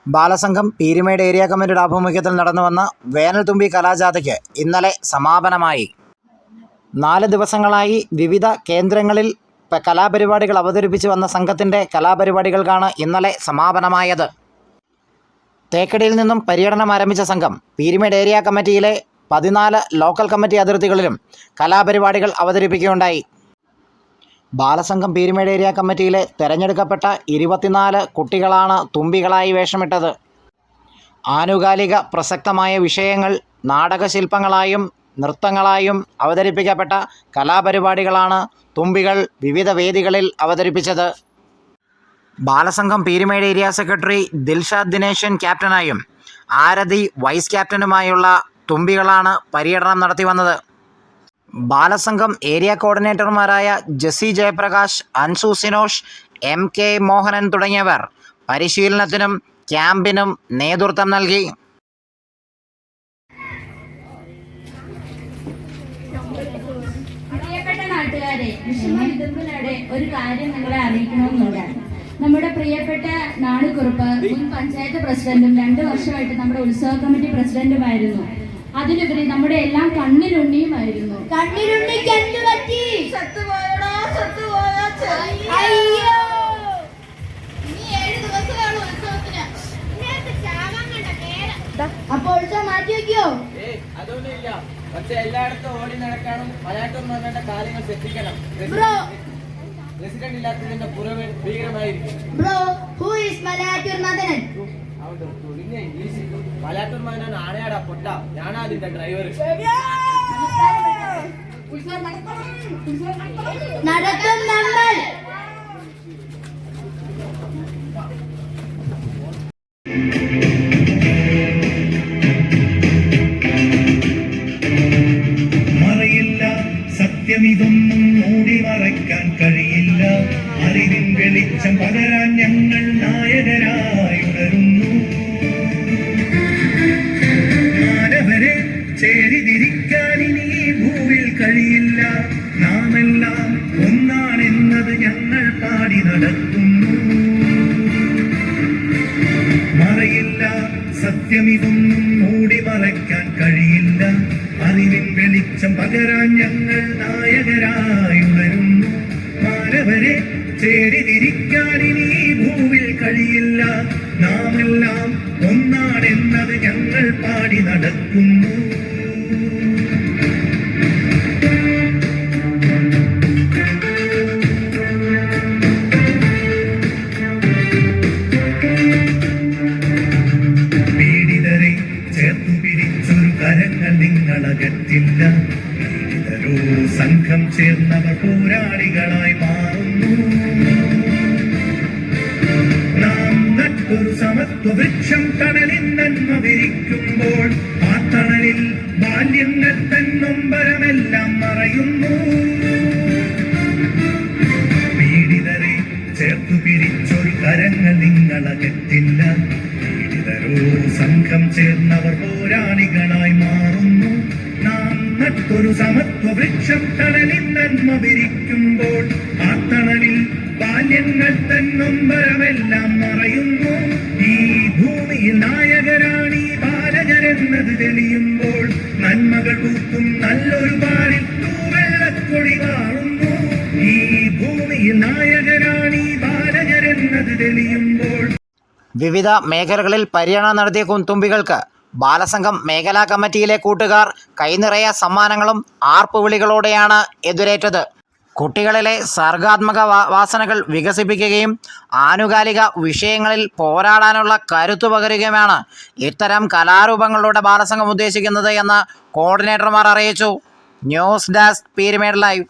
Balasangham Peermade area കമ്മിറ്റിയുടെ ആഭിമുഖ്യത്തിൽ നടന്നുവന്ന വേനൽത്തുമ്പി കലാജാഥയ്ക്ക് ഇന്നലെ സമാപനമായി. 4 ദിവസങ്ങളായി വിവിധ കേന്ദ്രങ്ങളിൽ കലാപരിപാടികൾ അവതരിപ്പിച്ചു വന്ന സംഘത്തിൻ്റെ കലാപരിപാടികൾക്കാണ് ഇന്നലെ സമാപനമായത്. തേക്കടിയിൽ നിന്നും പര്യടനം ആരംഭിച്ച സംഘം പീരുമേട് ഏരിയ കമ്മിറ്റിയിലെ 14 ലോക്കൽ കമ്മിറ്റി അതിർത്തികളിലും കലാപരിപാടികൾ അവതരിപ്പിക്കുകയുണ്ടായി. ബാലസംഘം പീരുമേട് ഏരിയ കമ്മിറ്റിയിലെ തെരഞ്ഞെടുക്കപ്പെട്ട 24 കുട്ടികളാണ് തുമ്പികളായി വേഷമിട്ടത്. ആനുകാലിക പ്രസക്തമായ വിഷയങ്ങൾ നാടകശില്പങ്ങളായും നൃത്തങ്ങളായും അവതരിപ്പിക്കപ്പെട്ട കലാപരിപാടികളാണ് തുമ്പികൾ വിവിധ വേദികളിൽ അവതരിപ്പിച്ചത്. ബാലസംഘം പീരുമേട് ഏരിയ സെക്രട്ടറി ദിൽഷാദ് ദിനേശൻ ക്യാപ്റ്റനായും ആരതി വൈസ് ക്യാപ്റ്റനുമായുള്ള തുമ്പികളാണ് പര്യടനം നടത്തി വന്നത്. ബാലസംഘം ഏരിയ കോർഡിനേറ്റർമാരായ ജെസ്സി ജയപ്രകാശ്, അൻസു സിനോഷ്, MK മോഹനൻ തുടങ്ങിയവർ പരിശീലനത്തിനും ക്യാമ്പിനും നേതൃത്വം നൽകി. പ്രിയപ്പെട്ട നാട്ടുകാരെ, വിഷമവിധുക്കളുടെ ഒരു കാര്യം നിങ്ങളെ അറിയിക്കണമെന്നുള്ളതാണ്. നമ്മുടെ പ്രിയപ്പെട്ട നാടുകുറുപ്പ് മുൻ പഞ്ചായത്ത് പ്രസിഡന്റും 2 വർഷമായിട്ട് നമ്മുടെ ഉത്സവ കമ്മിറ്റി പ്രസിഡന്റുമായിരുന്നു. അതിലുപരി നമ്മുടെ എല്ലാം കണ്ണിലുണ്ണിയുമായിരുന്നു. അപ്പൊ ഉത്സവം മാറ്റി വെക്കോ? അതൊന്നുമില്ല, പക്ഷെ എല്ലായിടത്തും ഓടി നടക്കാനും മലയാറ്റം വന്നിട്ട് കാര്യങ്ങൾ ശ്രദ്ധിക്കണം. പ്രസിഡന്റ് ഇല്ലാത്തതിന്റെ പുറമെ ഭീകരമായിരിക്കും. മലയാറ്റൂർ മകനാണ് ആനയാടാ പൊട്ട, ഞാനാ അതിന്റെ ഡ്രൈവർ. നടക്കും നമ്മൾ. സത്യമിതൊന്നും മൂടി മറയ്ക്കാൻ കഴിയില്ല. അറിവിൻ വെളിച്ചം പകരാൻ ഞങ്ങൾ നായകരായി ഉണരുന്നു. മാനവരെ ചേരിതിരിക്കാൻ ഇനി ഭൂവിൽ കഴിയില്ല. നാമെല്ലാം ഒന്നാണെന്നത് ഞങ്ങൾ പാടി നടത്തുന്നു. മറയില്ല, സത്യമിതൊന്നും മൂടി മറയ്ക്കാൻ കഴിയില്ല. അറിവിൻ വെളിച്ചം പകരാൻ ഞങ്ങൾ നായകരായി ഉണരുന്നു. മാനവരെ ചേരിതിരിക്കാൻ ഇനി ഭൂവിൽ കഴിയില്ല. നാമെല്ലാം ഒന്നാണെന്നത് ഞങ്ങൾ പാടി നടക്കുന്നു. പീഡിതരെ ചേർത്തു പിടിച്ചൊരു കരങ്ങൾ നിങ്ങളകറ്റില്ല. പീഡിതരോ സംഘം ചേർന്നവർ പോരാളികളായി മാറുന്നു. നാം നട്ടൊരു സമത്വ വൃക്ഷം തണലിൽ നന്മ വിരിക്കുമ്പോൾ ആ തണലിൽ ബാല്യങ്ങൾ തന്നൊമ്പരമെല്ലാം മറയുന്നു. പീഡിതരെ ചേർത്തു പിടിച്ചൊരു കരങ്ങൾ നിങ്ങളകറ്റില്ല. പീഡിതരോ സംഘം ചേർന്നവർ പോരാളികളായി മാറുന്നു. നാം നട്ടൊരു സമത്വ വൃക്ഷം തണലിൽ നന്മ വിരിക്കുമ്പോൾ ആ തണലിൽ ബാല്യങ്ങൾ തന്നൊമ്പരമെല്ലാം മറയുന്നു. ഈ ഭൂമിയിൽ നായകരാണ് ഈ ബാലകരെന്നത് തെളിയുമ്പോൾ നന്മകൾ പൂക്കും നല്ലൊരു പാടിൽ തൂവെള്ളക്കൊടി മാറുന്നു. ഈ ഭൂമിയിൽ നായകരാണ് ഈ ബാലകരെന്നത് തെളിയുമ്പോൾ. വിവിധ മേഖലകളിൽ പര്യടനം നടത്തിയ കുന്തുമ്പികൾക്ക് ബാലസംഘം മേഖലാ കമ്മിറ്റിയിലെ കൂട്ടുകാർ കൈനിറയ സമ്മാനങ്ങളും ആർപ്പുവിളികളോടെയാണ് എതിരേറ്റത്. കുട്ടികളിലെ സർഗാത്മക വാസനകൾ വികസിപ്പിക്കുകയും ആനുകാലിക വിഷയങ്ങളിൽ പോരാടാനുള്ള കരുത്തു പകരുകയുമാണ് ഇത്തരം കലാരൂപങ്ങളിലൂടെ ബാലസംഘം ഉദ്ദേശിക്കുന്നത് എന്ന് കോർഡിനേറ്റർമാർ അറിയിച്ചു. News desk Peermade live.